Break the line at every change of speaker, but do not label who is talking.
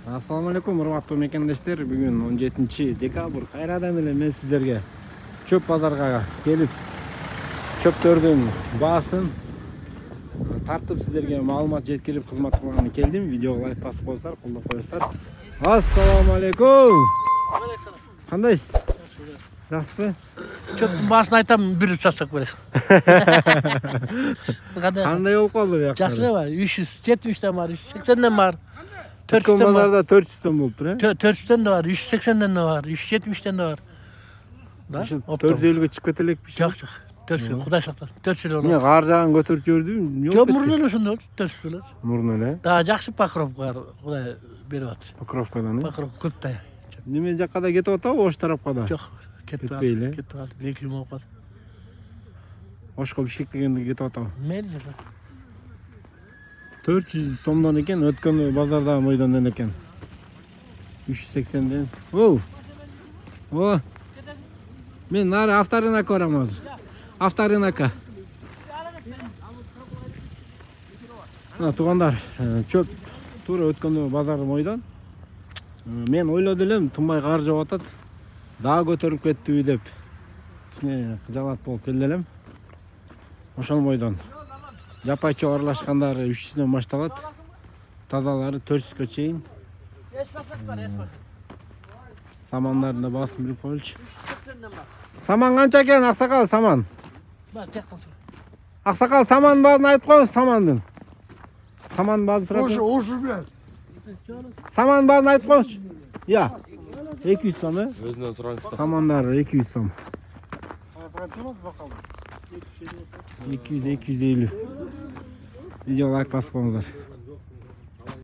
Assalamu alaikum, урматтуу мекендештер. Бүгүн 17-декабрь. Кайрадан эле мен сиздерге чөп базарга келип, чөптөрдүн баасын тартып сиздерге маалымат жеткирип кызмат кылганы келдим. Видеого лайк басып койсоңуздар, колдоп коесуздар. Ассаламу алейкум. Кандайсыз? Жакшысызбы?
Чөптүн баасын айтам, бир чачак берет.
Кандай болуп калды бияк?
Жакшы бар. 370ден бар, 380ден бар.
Өткөн базарда 400дөн болуптур,
400ден да бар, 380ден да бар, 370ден да бар. Да?
450ге чыгып кетелекпи?
Жок, 400, Кудай сактасын. 400 болот.
Мен кар жагын көтөрүп жибердим.
Жок, мурун эле ошондой 400 болот.
Мурун эле.
Да, жакшы покровка Кудай берип атат.
Покровкадан.
Покровка көп да.
Неме жакка да кетип атабы, ош тарапка да?
Жок, кетпей эле. Кетип калды. 2 жыл болуп калды.
Ошко Бишкек дегенде кетип атабы?
Мейли.
400 сомдон экен, өткөн базарда мойдондон экен. 380ден. Оу. О. Мен нары авторынакка барам азыр. Авторынакка. Туугандар, чөп туура өткөндө базар мойдон. Мен ойлоду элем, тынбай кар жаап атат. Дагы көтөрүп кеттиби деп. Кичине кыжалат болуп келди элем. Ошол мойдон. Жапайчы аралашкандары 300дөн башталат. Тазалары 400гө чейин. Самандардын баасын билип коелучу. Саман канча экен, Аксакал, саман?
Бар, тектон.
Аксакал, саман баарын айтып коюңуз, самандын. Саман баарын сурап.
Ошу блядь.
Саман баарын айтып коюңузчу. Я. 200 сом,
Өзүнөн сураңыздар.
Самандары 200 сом. 200-250. Видео лайк басып коюңуздар.